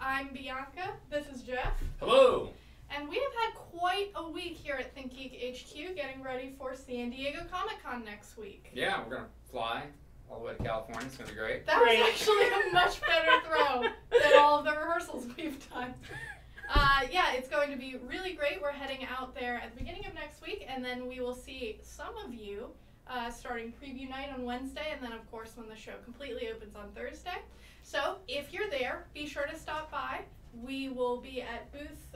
I'm Bianca. This is Jeff. Hello. And we have had quite a week here at ThinkGeek HQ getting ready for San Diego Comic-Con next week. Yeah, we're going to fly all the way to California. It's going to be great. That was actually a much better throw than all of the rehearsals we've done. Yeah, it's going to be really great. We're heading out there at the beginning of next week, and then we will see some of you starting preview night on Wednesday, and then, of course, when the show completely opens on Thursday. So, if you're there, be sure to stop by. We will be at booth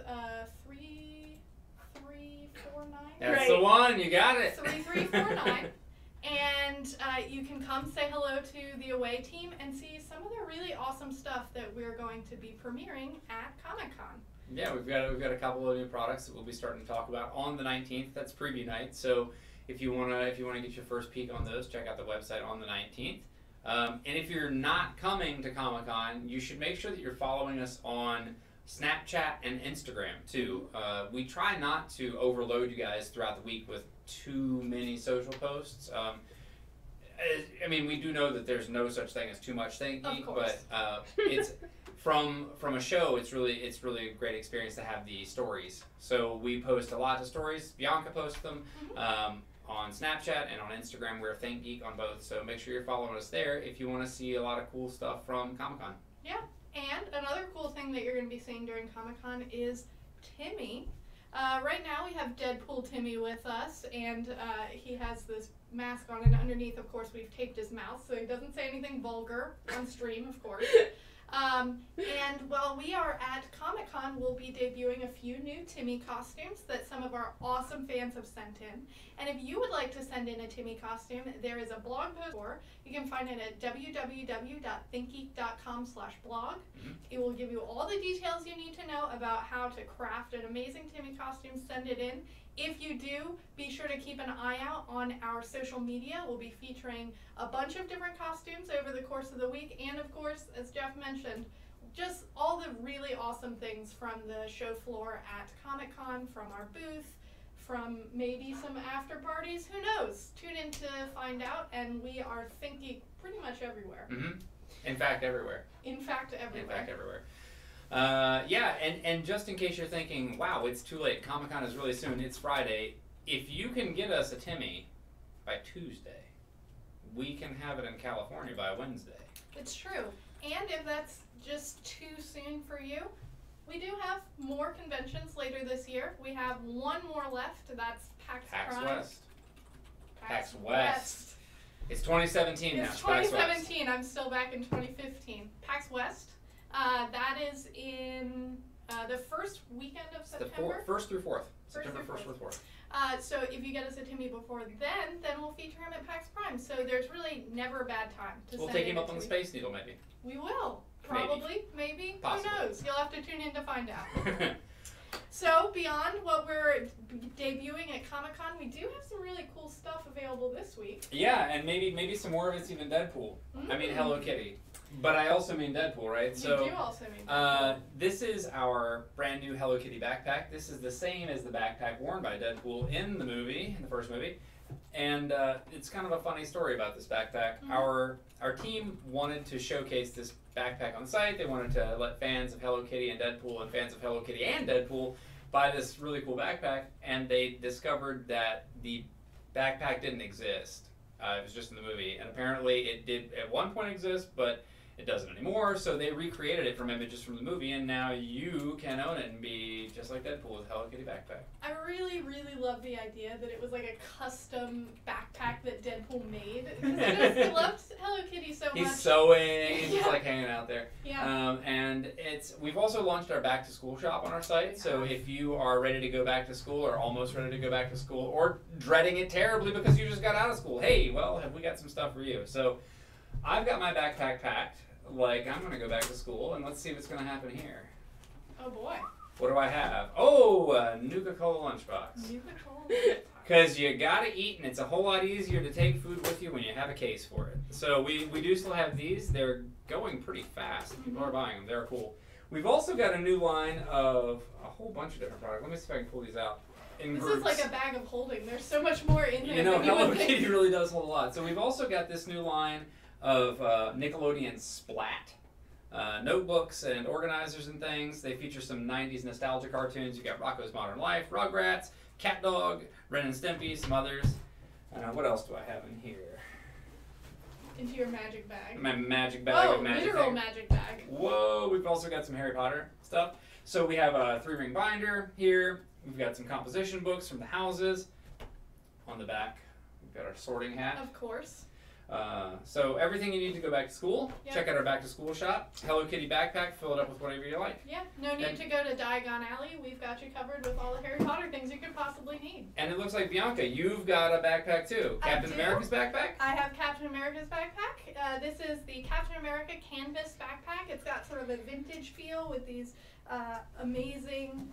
3349. That's the one. You got it. 3349. And you can come say hello to the away team and see some of the really awesome stuff that we're going to be premiering at Comic-Con. Yeah, we've got a couple of new products that we'll be starting to talk about on the 19th. That's preview night. So if you wanna get your first peek on those, check out the website on the 19th. And if you're not coming to Comic-Con, you should make sure that you're following us on Snapchat and Instagram too. We try not to overload you guys throughout the week with too many social posts. I mean, we do know that there's no such thing as too much ThinkGeek, but it's from a show. It's really a great experience to have the stories. So we post a lot of stories. Bianca posts them on Snapchat and on Instagram. We're ThinkGeek on both. So make sure you're following us there if you want to see a lot of cool stuff from Comic-Con. Yeah, and another cool thing that you're going to be seeing during Comic-Con is Timmy. Right now we have Deadpool Timmy with us, and he has this mask on, and underneath, of course, we've taped his mouth so he doesn't say anything vulgar on stream, of course. And while we are at Comic-Con, we'll be debuting a few new Timmy costumes that some of our awesome fans have sent in. And if you would like to send in a Timmy costume, there is a blog post for. You can find it at www.thinkgeek.com/blog. It will give you all the details you need to know about how to craft an amazing Timmy costume. Send it in. If you do, be sure to keep an eye out on our social media. We'll be featuring a bunch of different costumes over the course of the week. And of course, as Jeff mentioned, just all the really awesome things from the show floor at Comic-Con, from our booth, from maybe some after parties. Who knows? Tune in to find out. And we are ThinkGeek pretty much everywhere. In fact, everywhere. In fact, everywhere. In fact, everywhere. Yeah, and just in case you're thinking, wow, it's too late, Comic-Con is really soon, it's Friday, if you can get us a Timmy by Tuesday, we can have it in California by Wednesday. It's true. And if that's just too soon for you, we do have more conventions later this year. We have one more left, that's PAX West. PAX West. It's 2017 now. It's 2017, I'm still back in 2015. PAX West. That is in the first weekend of September. The 1st through 4th. September 1st through 4th. So if you get us a Timmy before then we'll feature him at PAX Prime. So there's really never a bad time to We'll take him up on the Space Needle, maybe. We will. Probably. Maybe. Possibly. Who knows? You'll have to tune in to find out. So beyond what we're debuting at Comic-Con, we do have some really cool stuff available this week. Yeah, and maybe some more of it's even Deadpool. I mean Hello Kitty. But I also mean Deadpool, right? You do also mean Deadpool. This is our brand new Hello Kitty backpack. This is the same as the backpack worn by Deadpool in the movie, in the first movie. And it's kind of a funny story about this backpack. Our team wanted to showcase this backpack on site. They wanted to let fans of Hello Kitty and Deadpool and fans of Hello Kitty and Deadpool buy this really cool backpack, and they discovered that the backpack didn't exist. It was just in the movie, and apparently it did at one point exist, but it doesn't anymore, so they recreated it from images from the movie, and now you can own it and be just like Deadpool with Hello Kitty backpack. I really, really love the idea that it was like a custom backpack that Deadpool made. Because he loved Hello Kitty so much. He's sewing, he's like hanging out there. Yeah. And we've also launched our back to school shop on our site, so if you are ready to go back to school or almost ready to go back to school or dreading it terribly because you just got out of school, hey, well, have we got some stuff for you? So I've got my backpack packed. Like, I'm going to go back to school, and let's see what's going to happen here. Oh, boy. What do I have? Oh, a Nuka-Cola lunchbox. Nuka-Cola lunchbox. Because you got to eat, and it's a whole lot easier to take food with you when you have a case for it. So we do still have these. They're going pretty fast. People are buying them. They're cool. We've also got a new line of a whole bunch of different products. Let me see if I can pull these out. This groups. Is like a bag of holding. There's so much more in there. You know, Hello Kitty really does hold a lot. So we've also got this new line of Nickelodeon Splat. notebooks and organizers and things. They feature some 90s nostalgia cartoons. You got Rocko's Modern Life, Rugrats, Cat Dog, Ren and Stimpy, some others. What else do I have in here? Into your magic bag. My magic bag of magic. Literal magic bag. Whoa, we've also got some Harry Potter stuff. So we have a 3-ring binder here. We've got some composition books from the houses. On the back, we've got our sorting hat. Of course. So everything you need to go back to school. Yep. Check out our back to school shop. Hello Kitty backpack. Fill it up with whatever you like. Yeah, no need to go to Diagon Alley. We've got you covered with all the Harry Potter things you could possibly need. And it looks like, Bianca, you've got a backpack too. Captain America's backpack? I have Captain America's backpack. This is the Captain America canvas backpack. It's got sort of a vintage feel with these amazing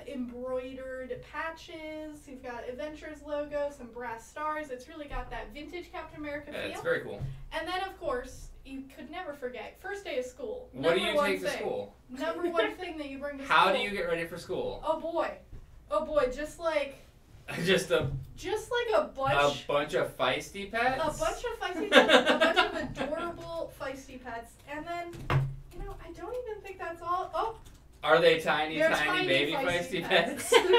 embroidered patches. You've got Adventures logo, some brass stars. It's really got that vintage Captain America feel. It's very cool. And then, of course, you could never forget, first day of school. What do you take to school? Number one thing that you bring to school. How do you get ready for school? Oh boy, just like Just a bunch of feisty pets? A bunch of feisty pets, a bunch of adorable feisty pets. And then, I don't even think that's all. Oh, are they tiny baby feisty pets? You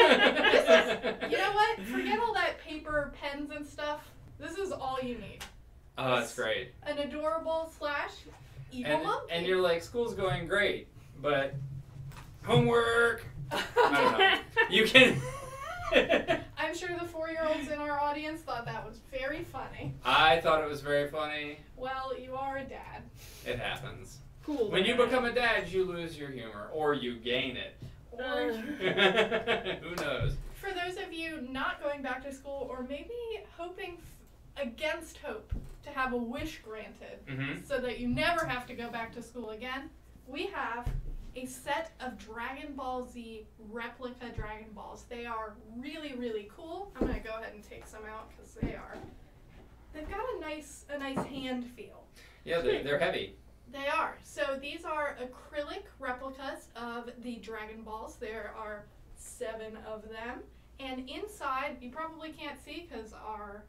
know what? Forget all that paper pens and stuff. This is all you need. Oh, that's great. An adorable / evil monkey. And you're like, school's going great, but homework. I don't know. You can. I'm sure the 4-year-olds in our audience thought that was very funny. I thought it was very funny. Well, you are a dad. It happens. Cool. When you become a dad, you lose your humor, or you gain it. Who knows? For those of you not going back to school, or maybe hoping against hope to have a wish granted, so that you never have to go back to school again, we have a set of Dragon Ball Z replica Dragon Balls. They are really, really cool. I'm going to go ahead and take some out because they've got a nice hand feel. Yeah, they're heavy. They are. So these are acrylic replicas of the Dragon Balls. There are 7 of them. And inside, you probably can't see because our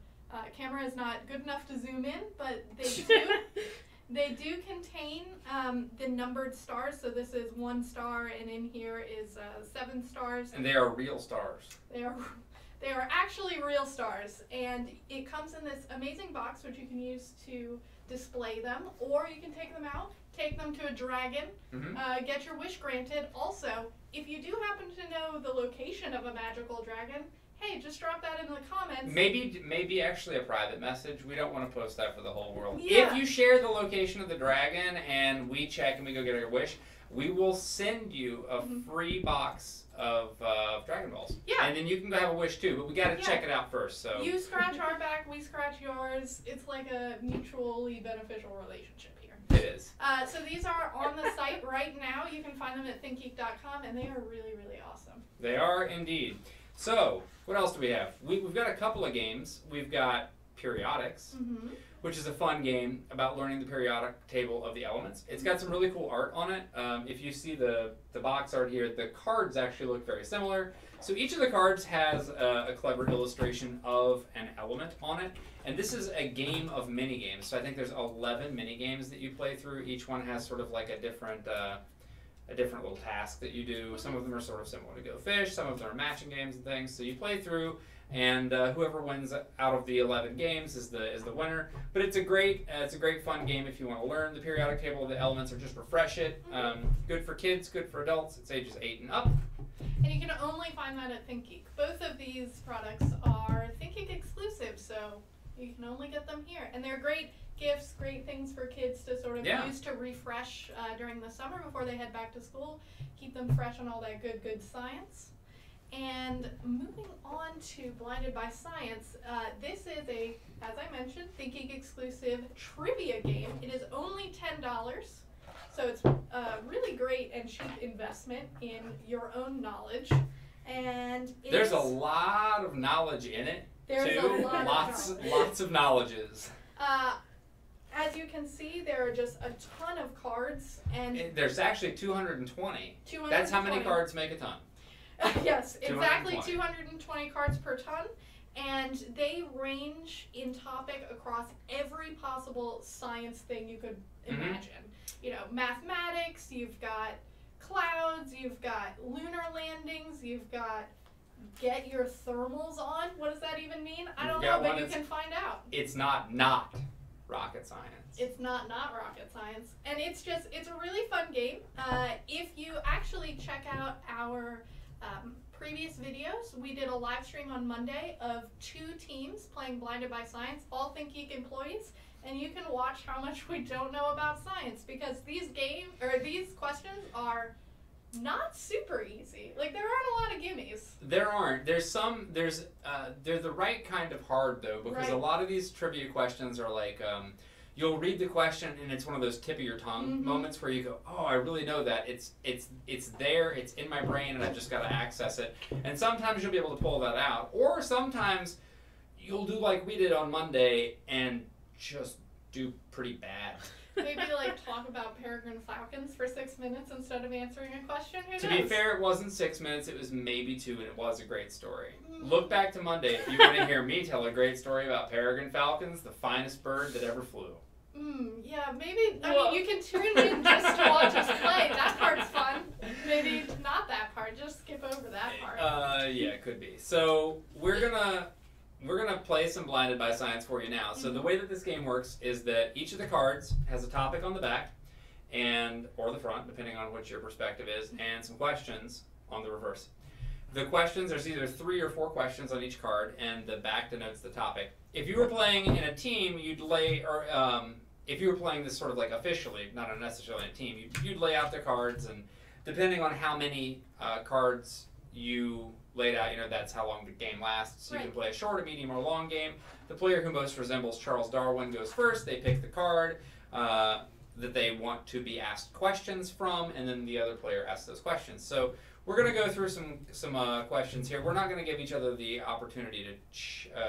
camera is not good enough to zoom in, but they do contain the numbered stars. So this is 1 star, and in here is 7 stars. And they are real stars. They are actually real stars, and it comes in this amazing box which you can use to display them, or you can take them out, take them to a dragon, get your wish granted. Also, if you do happen to know the location of a magical dragon, hey, just drop that in the comments. Maybe actually a private message. We don't want to post that for the whole world. Yeah. If you share the location of the dragon and we check and we go get your wish, we will send you a free box of Dragon Balls. Yeah. And then you can go have a wish too, but we got to check it out first. So you scratch our back, we scratch yours. It's like a mutually beneficial relationship here. It is. So these are on the site right now. You can find them at ThinkGeek.com, and they are really, really awesome. They are indeed. So what else do we have? We've got a couple of games. We've got Periodics, which is a fun game about learning the periodic table of the elements. It's got some really cool art on it. If you see the box art here, the cards actually look very similar. So each of the cards has a clever illustration of an element on it. And this is a game of mini games. So I think there's 11 mini games that you play through. Each one has sort of like a different little task that you do. Some of them are sort of similar to Go Fish. Some of them are matching games and things. So you play through, and whoever wins out of the 11 games is the winner. But it's a great fun game if you want to learn the periodic table of the elements or just refresh it. Good for kids, good for adults. It's ages 8 and up. And you can only find that at ThinkGeek. Both of these products are ThinkGeek exclusive, so you can only get them here. And they're great gifts, great things for kids to sort of use to refresh during the summer before they head back to school. Keep them fresh on all that good science. And moving on to Blinded by Science, this is a, as I mentioned, ThinkGeek exclusive trivia game. It is only $10, so it's a really great and cheap investment in your own knowledge. And there's a lot of knowledge in it. There's too. a lot lots of knowledges. As you can see, there are just a ton of cards, and there's actually 220. 220. That's how many cards make a ton. Yes, exactly 220 cards per ton, and they range in topic across every possible science thing you could imagine. mathematics, you've got clouds, you've got lunar landings, you've got get your thermals on. What does that even mean? I don't know, but you can find out. It's not rocket science. It's not rocket science. And it's a really fun game. If you actually check out our previous videos, we did a live stream on Monday of 2 teams playing Blinded by Science, all ThinkGeek employees, and you can watch how much we don't know about science, because these questions are not super easy. Like, there aren't a lot of gimmies. There aren't. They're the right kind of hard, though, because a lot of these trivia questions are like, you'll read the question and it's one of those tip of your tongue moments where you go, oh, I really know that. It's there, it's in my brain, and I've just got to access it. And sometimes you'll be able to pull that out. Or sometimes you'll do like we did on Monday and just do pretty bad. Maybe like talk about peregrine falcons for 6 minutes instead of answering a question. Who knows? To be fair, it wasn't 6 minutes, it was maybe 2, and it was a great story. Look back to Monday if you want to hear me tell a great story about peregrine falcons, the finest bird that ever flew. Yeah, maybe, I mean, you can tune in just to watch us play. That part's fun. Maybe not that part, just skip over that part. Yeah, it could be. So we're gonna play some Blinded by Science for you now. So the way that this game works is that each of the cards has a topic on the back or the front, depending on what your perspective is, and some questions on the reverse. The questions, there's either 3 or 4 questions on each card, and the back denotes the topic. If you were playing in a team, if you were playing this sort of like officially, not necessarily in a team, you'd lay out the cards, and depending on how many cards you laid out, that's how long the game lasts. So you can play a short, a medium, or long game. The player who most resembles Charles Darwin goes first. They pick the card that they want to be asked questions from, and then the other player asks those questions. So we're going to go through some questions here. We're not going to give each other the opportunity to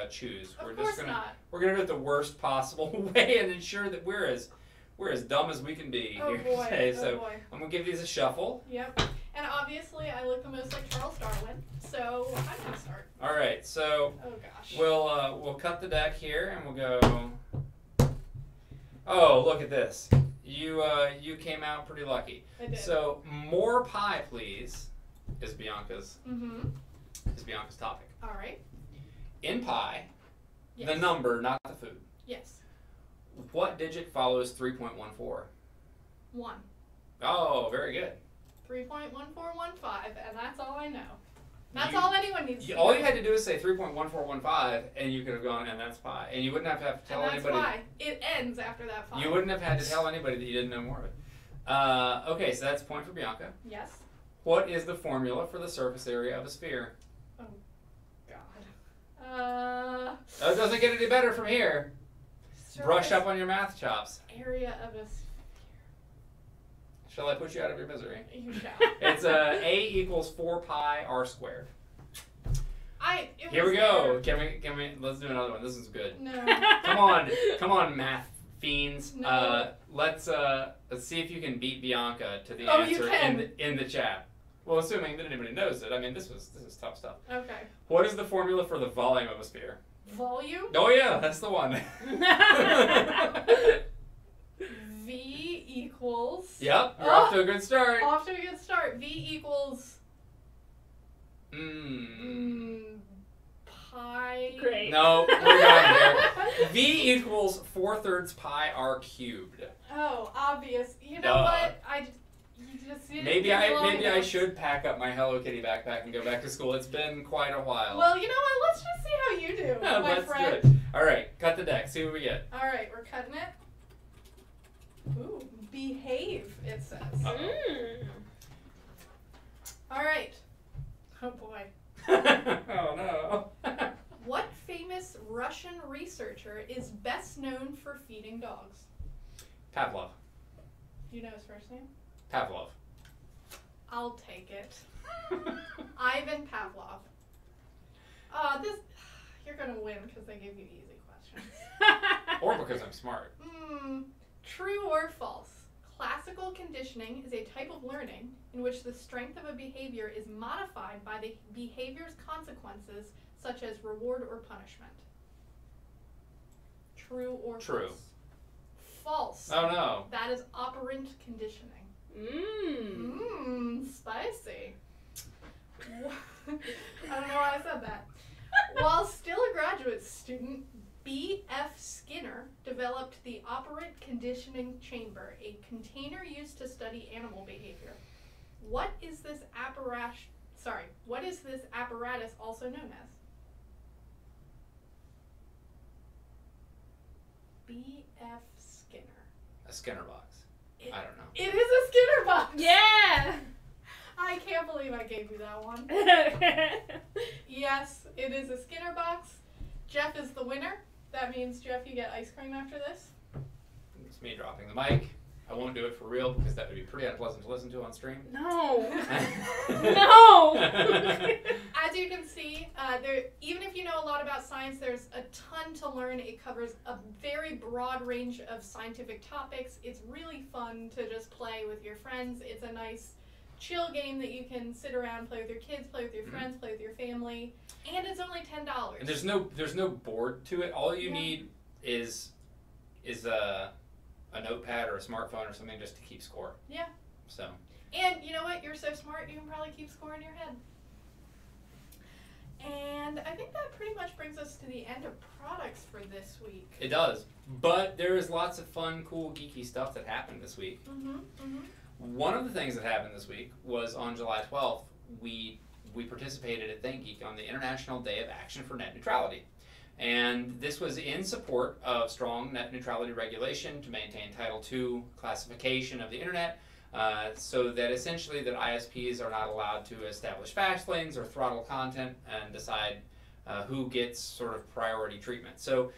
choose. We're going to do it the worst possible way and ensure that we're as dumb as we can be here today. So I'm going to give these a shuffle. Yep. And obviously, I look the most like Charles Darwin, so I'm going to start. All right, so we'll cut the deck here, and we'll go. Oh, look at this! You came out pretty lucky. I did. So more pie, please, is Bianca's topic. All right. In pie, the number, not the food. Yes. What digit follows 3.14? 1. Oh, very good. 3.1415, and that's all I know. That's all anyone needs to know. All you had to do is say 3.1415, and you could have gone, and that's pi. And you wouldn't have to tell anybody. That's why. It ends after that 5. You wouldn't have had to tell anybody that you didn't know more of it. Okay, so that's a point for Bianca. Yes. What is the formula for the surface area of a sphere? Oh, God. It doesn't get any better from here. Brush up on your math chops. Area of a sphere. Shall I put you out of your misery? You shall. It's A equals 4 pi r squared. Here we go. Can we? Let's do another one. This is good. No. Come on, math fiends. No. Let's see if you can beat Bianca to the answer in the chat. Well, assuming that anybody knows it. I mean, this is tough stuff. Okay. What is the formula for the volume of a sphere? Volume? Oh yeah, that's the one. V equals. Yep, you're off to a good start. Off to a good start. V equals. Pi. Great. No, we're done here. V equals 4/3 pi r cubed. Oh, obvious. You know what? Maybe I should pack up my Hello Kitty backpack and go back to school. It's been quite a while. Well, you know what? Let's just see how you do, my friend. Let's do it. All right, cut the deck. See what we get. All right, we're cutting it. Ooh, behave, it says. All right. Oh, boy. Oh, no. What famous Russian researcher is best known for feeding dogs? Pavlov. Do you know his first name? Pavlov. I'll take it. Ivan Pavlov. You're going to win because they gave you easy questions. Or because I'm smart. True or false? Classical conditioning is a type of learning in which the strength of a behavior is modified by the behavior's consequences, such as reward or punishment. True or True. false? false. Oh no. That is operant conditioning. Spicy. I don't know why I said that. While still a graduate student, B.F. Skinner developed the operant conditioning chamber, a container used to study animal behavior. What is this apparatus also known as? B.F. Skinner. A Skinner box. I don't know. It is a Skinner box. Yeah. I can't believe I gave you that one. Yes, it is a Skinner box. Jeff is the winner. That means, Jeff, you get ice cream after this. It's me dropping the mic. I won't do it for real because that would be pretty unpleasant to listen to on stream. No. No. As you can see, even if you know a lot about science, there's a ton to learn. It covers a very broad range of scientific topics. It's really fun to just play with your friends. It's a nice, chill game that you can sit around, play with your kids, play with your friends, play with your family, and it's only $10. And there's no board to it. All you need is a notepad or a smartphone or something just to keep score. Yeah. So. And you know what? You're so smart, you can probably keep score in your head. And I think that pretty much brings us to the end of products for this week. It does. But there is lots of fun, cool, geeky stuff that happened this week. One of the things that happened this week was on July 12th, we participated at ThinkGeek on the International Day of Action for Net Neutrality. And this was in support of strong net neutrality regulation to maintain Title II classification of the internet, so that essentially that ISPs are not allowed to establish fast lanes or throttle content and decide who gets sort of priority treatment. So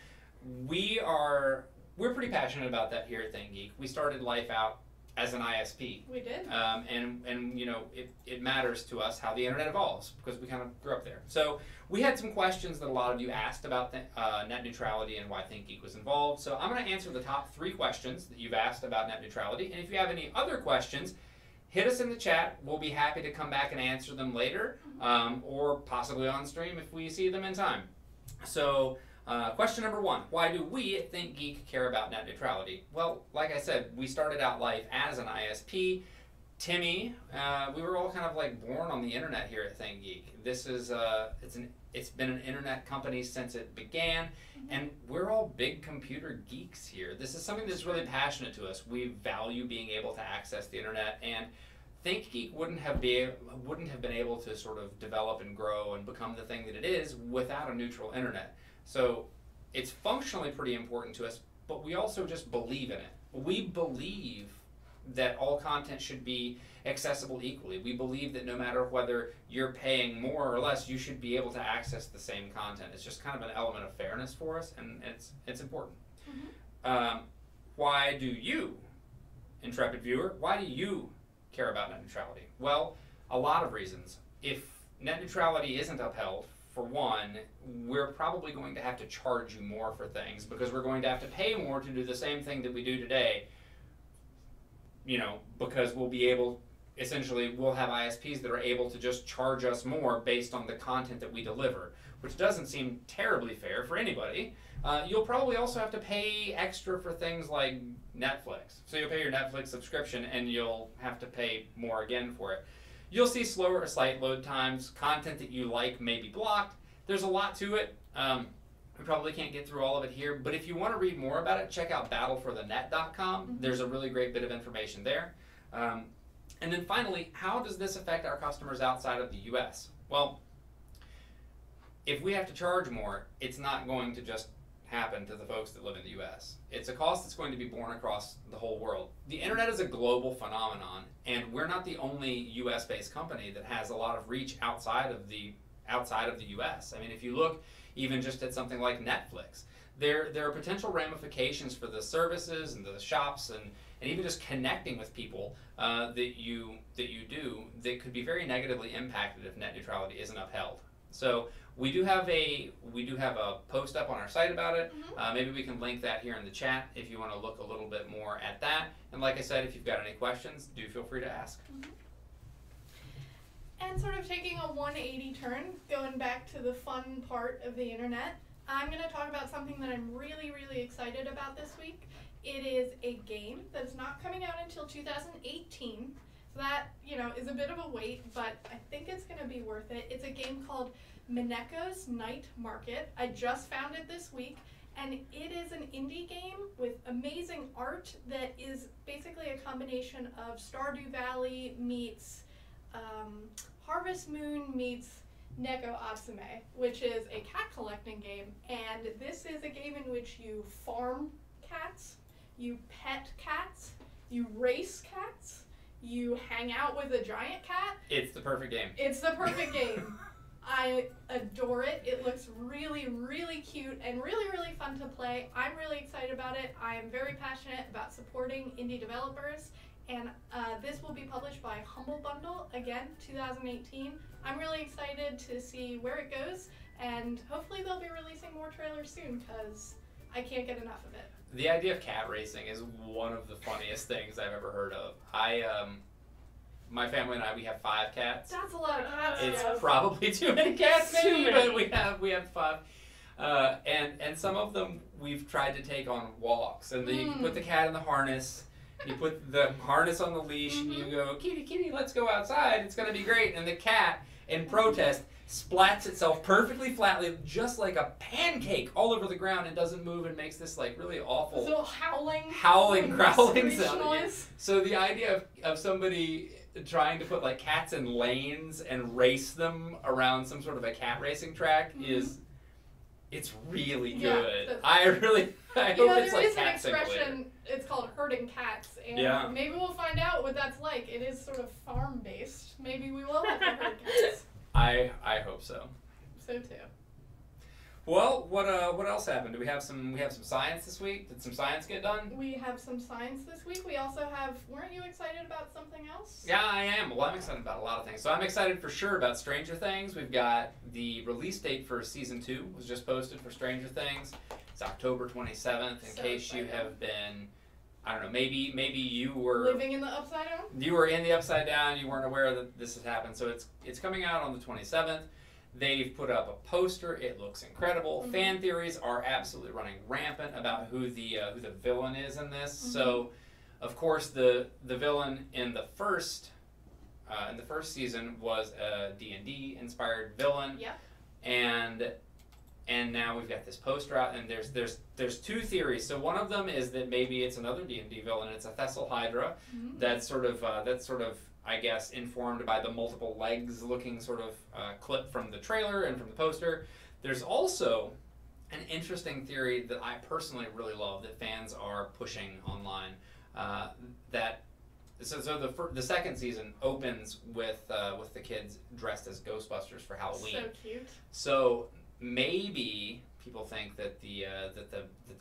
we're pretty passionate about that here at ThinkGeek. We started life out as an ISP. We did. And you know, it matters to us how the internet evolves because we kind of grew up there. So we had some questions that a lot of you asked about net neutrality and why ThinkGeek was involved. So I'm going to answer the top 3 questions that you've asked about net neutrality. And if you have any other questions, hit us in the chat. We'll be happy to come back and answer them later, or possibly on stream if we see them in time. So question number 1, why do we at ThinkGeek care about net neutrality? Well, like I said, we started out life as an ISP. Timmy, we were all kind of like born on the internet here at ThinkGeek. This is it's been an internet company since it began, and we're all big computer geeks here. This is something that's really passionate to us. We value being able to access the internet, and ThinkGeek wouldn't have been able to sort of develop and grow and become the thing that it is without a neutral internet. So it's functionally pretty important to us, but we also just believe in it. We believe that all content should be accessible equally. We believe that no matter whether you're paying more or less, you should be able to access the same content. It's just kind of an element of fairness for us, and it's important. Why do you, intrepid viewer, why do you care about net neutrality? Well, a lot of reasons. If net neutrality isn't upheld, for one, we're probably going to have to charge you more for things because we're going to have to pay more to do the same thing that we do today, you know, because we'll have ISPs that are able to just charge us more based on the content that we deliver, which doesn't seem terribly fair for anybody. You'll probably also have to pay extra for things like Netflix. So you'll pay your Netflix subscription and you'll have to pay more again for it. You'll see slower site load times, content that you like may be blocked. There's a lot to it. We probably can't get through all of it here, but if you want to read more about it, check out battleforthenet.com. There's a really great bit of information there. And then finally, how does this affect our customers outside of the US? Well, if we have to charge more, it's not going to just happen to the folks that live in the US. It's a cost that's going to be borne across the whole world. The internet is a global phenomenon, and we're not the only US-based company that has a lot of reach outside of the US. I mean, if you look even just at something like Netflix, there are potential ramifications for the services and the shops and even just connecting with people that you do that could be very negatively impacted if net neutrality isn't upheld. So we do have a post up on our site about it. Maybe we can link that here in the chat if you want to look a little bit more at that. And like I said, if you've got any questions, do feel free to ask. And sort of taking a 180 turn, going back to the fun part of the internet, I'm going to talk about something that I'm really, really excited about this week. It is a game that's not coming out until 2018. So that, is a bit of a wait, but I think it's going to be worth it. It's a game called Mineko's Night Market. I just found it this week, and it is an indie game with amazing art that is basically a combination of Stardew Valley meets Harvest Moon meets Neko Atsume, which is a cat collecting game, and this is a game in which you farm cats, you pet cats, you race cats, you hang out with a giant cat. It's the perfect game. It's the perfect game. I adore it. It looks really, really cute and really, really fun to play. I'm really excited about it. I am very passionate about supporting indie developers, and this will be published by Humble Bundle, again, 2018. I'm really excited to see where it goes, and hopefully they'll be releasing more trailers soon, because I can't get enough of it. The idea of cat racing is one of the funniest things I've ever heard of. My family and I, we have 5 cats. That's a lot of cats. It's Jeff. probably too many cats, Too maybe, many. but we have 5. And some of them we've tried to take on walks, and you put the cat in the harness. You put the harness on the leash, and you go, kitty, kitty, let's go outside. It's going to be great. And the cat, in protest, splats itself perfectly flatly, just like a pancake, all over the ground and doesn't move and makes this like really awful So howling, growling screech sound. noise. So the idea of somebody trying to put like cats in lanes and race them around some sort of a cat racing track it's really good. I hope it's like there is an Cat expression, Simulator. it's called herding cats, and maybe we'll find out what that's like. It is sort of farm-based. Maybe we will have to herd cats. I hope so. So too. Well, what else happened? We have some science this week. Did some science get done? We have some science this week. We also have, weren't you excited about something else? Yeah, I am. Well, I'm excited about a lot of things. So I'm excited for sure about Stranger Things. We've got the release date for season 2 was just posted for Stranger Things. It's October 27th. In So case excited. you have been, I don't know, maybe you were Living in the upside down? You were in the Upside Down. You weren't aware that this has happened. So it's coming out on the 27th. They've put up a poster. It looks incredible. Fan theories are absolutely running rampant about who the villain is in this. So, of course, the villain in the first season was a D&D inspired villain. Yeah. And now we've got this poster out, and there's 2 theories. So one of them is that maybe it's another D&D villain. It's a Thessal Hydra. That's sort of I guess informed by the multiple legs looking sort of clip from the trailer and from the poster. There's also an interesting theory that I personally really love that fans are pushing online. The second season opens with the kids dressed as Ghostbusters for Halloween. So cute. So maybe people think that the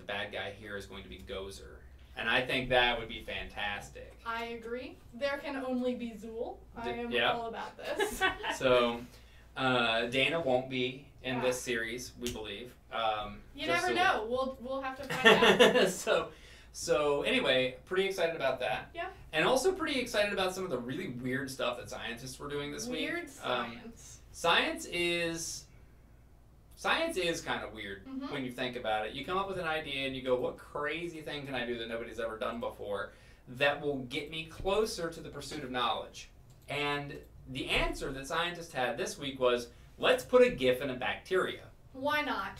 bad guy here is going to be Gozer. And I think that would be fantastic. I agree. There can only be Zool. I am all about this. So, Dana won't be in this series, we believe. You never know. We'll have to find out. So anyway, pretty excited about that. Yeah. And also pretty excited about some of the really weird stuff that scientists were doing this week. Weird science. Science is kind of weird when you think about it. You come up with an idea and you go, what crazy thing can I do that nobody's ever done before that will get me closer to the pursuit of knowledge? And the answer that scientists had this week was, let's put a GIF in a bacteria. Why not?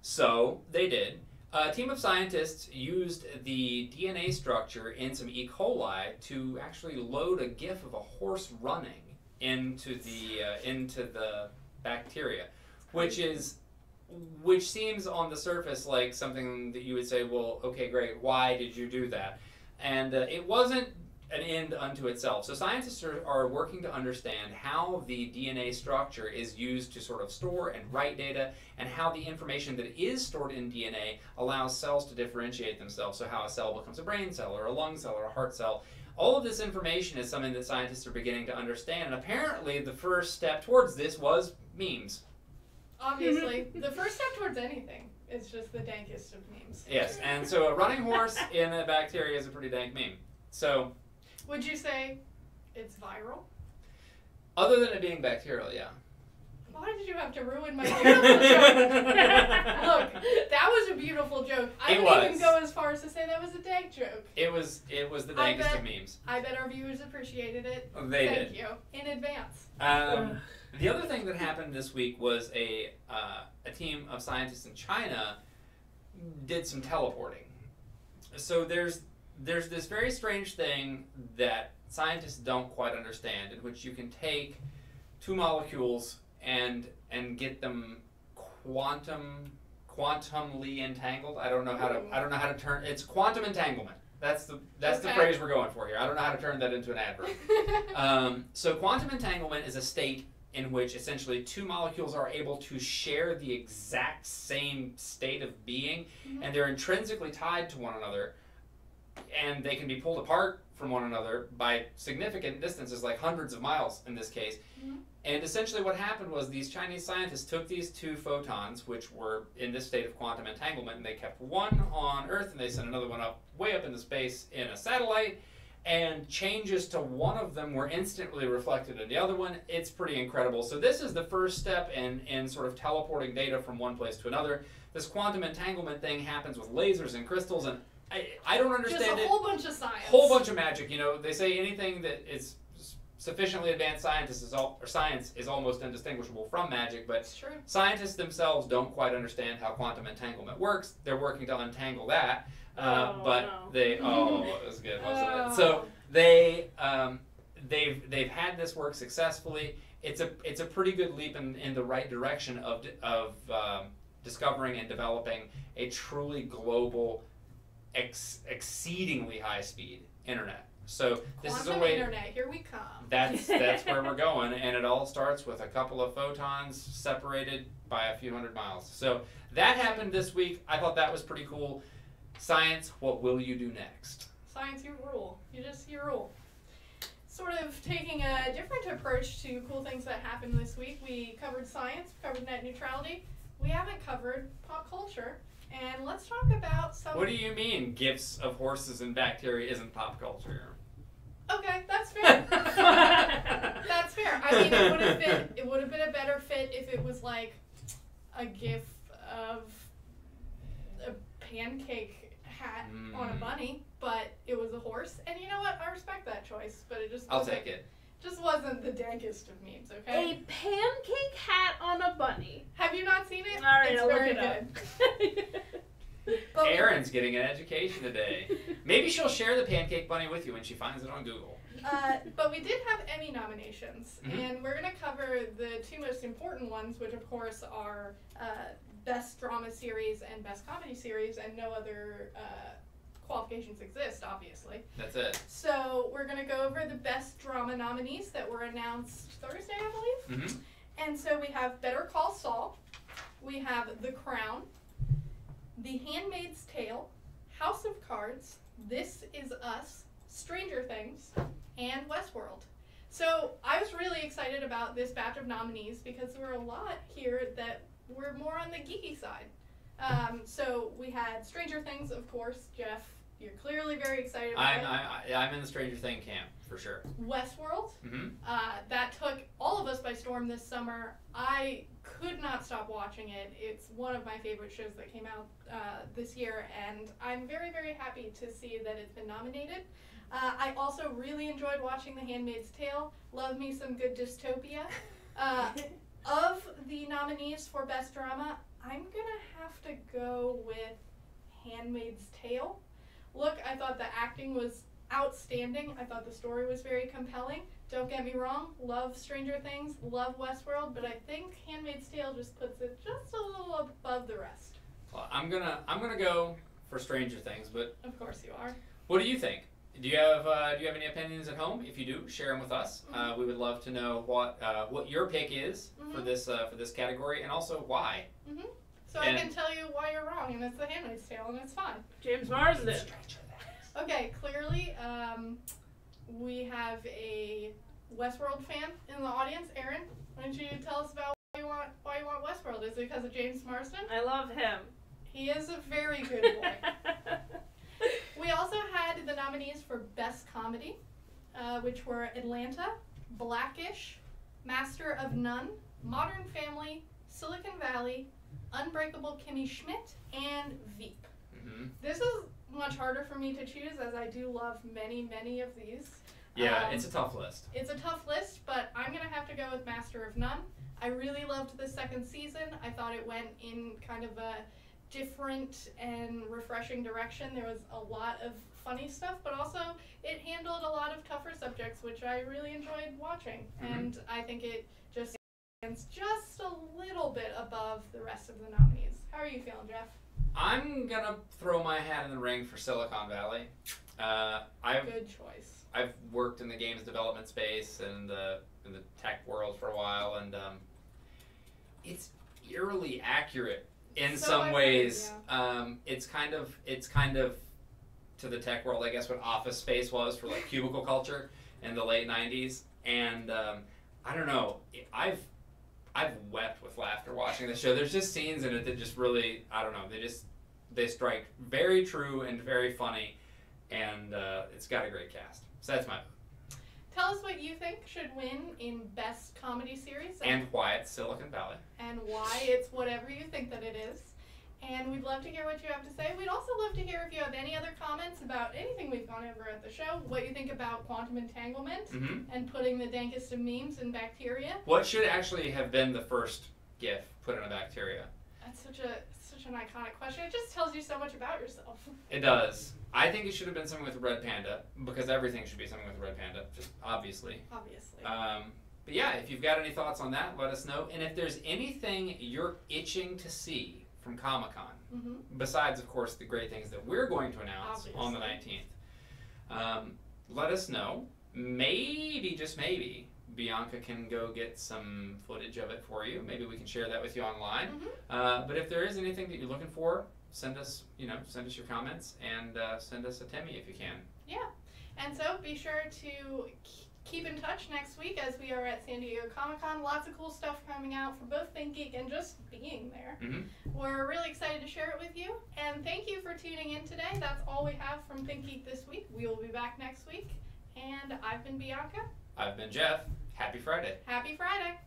So they did. A team of scientists used the DNA structure in some E. coli to actually load a GIF of a horse running into the bacteria. Which seems on the surface like something that you would say, well, okay, great, why did you do that? And it wasn't an end unto itself. So scientists are working to understand how the DNA structure is used to sort of store and write data, and how the information that is stored in DNA allows cells to differentiate themselves. So how a cell becomes a brain cell or a lung cell or a heart cell. All of this information is something that scientists are beginning to understand. And apparently the first step towards this was memes. Obviously, the first step towards anything is just the dankest of memes. Yes, and so a running horse in a bacteria is a pretty dank meme. So, would you say it's viral? Other than it being bacterial, yeah. Why did you have to ruin my beautiful joke. Look, that was a beautiful joke. I wouldn't even go as far as to say that was a dank joke. It was the dankest of memes. I bet our viewers appreciated it. They did. Thank you in advance. The other thing that happened this week was a team of scientists in China did some teleporting. So there's this very strange thing that scientists don't quite understand, in which you can take two molecules and get them quantumly entangled. I don't know how to turn. It's quantum entanglement. That's the phrase we're going for here. I don't know how to turn that into an adverb. So quantum entanglement is a state in which essentially two molecules are able to share the exact same state of being, and they're intrinsically tied to one another, and they can be pulled apart from one another by significant distances, like hundreds of miles in this case. And essentially what happened was these Chinese scientists took these two photons, which were in this state of quantum entanglement, and they kept one on Earth and they sent another one up, way up into space in a satellite, and changes to one of them were instantly reflected in the other one. It's pretty incredible. So this is the first step in sort of teleporting data from one place to another. This quantum entanglement thing happens with lasers and crystals, and I don't understand it. Just a whole bunch of science. Whole bunch of magic. You know, they say anything that is sufficiently advanced science is almost indistinguishable from magic, but scientists themselves don't quite understand how quantum entanglement works. They're working to untangle that. It was good, wasn't it? So they've had this work successfully. It's a pretty good leap in the right direction of discovering and developing a truly global, exceedingly high speed internet. So this is a way. Internet, here we come. That's where we're going, and it all starts with a couple of photons separated by a few hundred miles. So that happened this week. I thought that was pretty cool. Science, what will you do next? Science, you rule. You rule. Sort of taking a different approach to cool things that happened this week. We covered science, we covered net neutrality. We haven't covered pop culture. And let's talk about some... What do you mean, gifts of horses and bacteria isn't pop culture? Okay, that's fair. That's fair. I mean, it would have been a better fit if it was like a gif of a pancake hat on a bunny, but it was a horse. And you know what? I respect that choice, but it just I'll take it. Just wasn't the dankest of memes, okay? A pancake hat on a bunny. Have you not seen it? All right, it's I'll very look it good. But Erin's getting an education today. Maybe she'll share the pancake bunny with you when she finds it on Google. But we did have Emmy nominations, and we're going to cover the two most important ones, which of course are Best Drama Series and Best Comedy Series, and no other qualifications exist, obviously. That's it. So we're going to go over the Best Drama nominees that were announced Thursday, I believe. And so we have Better Call Saul, we have The Crown, The Handmaid's Tale, House of Cards, This Is Us, Stranger Things, and Westworld. So I was really excited about this batch of nominees because there were a lot here that were more on the geeky side. So we had Stranger Things, of course. Jeff, you're clearly very excited about it. I'm in the Stranger Thing camp, for sure. Westworld, that took all of us by storm this summer. I could not stop watching it. It's one of my favorite shows that came out this year, and I'm very, very happy to see that it's been nominated. I also really enjoyed watching The Handmaid's Tale. Love me some good dystopia. Of the nominees for Best Drama, I'm gonna have to go with Handmaid's Tale. Look, I thought the acting was outstanding. I thought the story was very compelling. Don't get me wrong, love Stranger Things, love Westworld, but I think Handmaid's Tale just puts it just a little above the rest. Well, I'm gonna go for Stranger Things, but of course you are. What do you think? Do you have any opinions at home? If you do, share them with us. We would love to know what your pick is for this category, and also why. So I can tell you why you're wrong, and it's The Handmaid's Tale, and it's fine. James Marsden. Okay, clearly we have a Westworld fan in the audience. Erin, why don't you tell us about why you want Westworld? Is it because of James Marsden? I love him. He is a very good boy. We also had the nominees for Best Comedy, which were Atlanta, Blackish, Master of None, Modern Family, Silicon Valley, Unbreakable Kimmy Schmidt, and Veep. Mm-hmm. This is much harder for me to choose as I do love many of these. Yeah, it's a tough list. It's a tough list, but I'm going to have to go with Master of None. I really loved the second season. I thought it went in kind of a different and refreshing direction. There was a lot of funny stuff, but also it handled a lot of tougher subjects, which I really enjoyed watching. Mm-hmm. And I think it just stands just a little bit above the rest of the nominees. How are you feeling, Jeff? I'm gonna throw my hat in the ring for Silicon Valley. Good choice. I've worked in the games development space and in the tech world for a while, and it's eerily accurate in some ways. Yeah. It's kind of to the tech world, I guess, what Office Space was for like cubicle culture in the late '90s, and I don't know. I've wept with laughter watching the show. There's just scenes in it that just really, I don't know. They strike very true and very funny, and it's got a great cast. So that's my vote. Tell us what you think should win in Best Comedy Series. And why it's Silicon Valley. And why it's whatever you think that it is. And we'd love to hear what you have to say. We'd also love to hear if you have any other comments about anything we've gone over at the show, what you think about quantum entanglement and putting the dankest of memes in bacteria. What should actually have been the first GIF put in a bacteria? That's such an iconic question. It just tells you so much about yourself. It does. I think it should have been something with a red panda, because everything should be something with a red panda, just obviously. Obviously. But yeah, if you've got any thoughts on that, let us know. And if there's anything you're itching to see from Comic-Con, besides, of course, the great things that we're going to announce on the 19th, let us know. Maybe, just maybe, Bianca can go get some footage of it for you. Maybe we can share that with you online. But if there is anything that you're looking for, send us your comments, and send us a Timmy if you can. Yeah. And so be sure to keep in touch next week as we are at San Diego Comic-Con. Lots of cool stuff coming out for both ThinkGeek and just being there. We're really excited to share it with you. And thank you for tuning in today. That's all we have from ThinkGeek this week. We will be back next week. And I've been Bianca. I've been Jeff. Happy Friday. Happy Friday.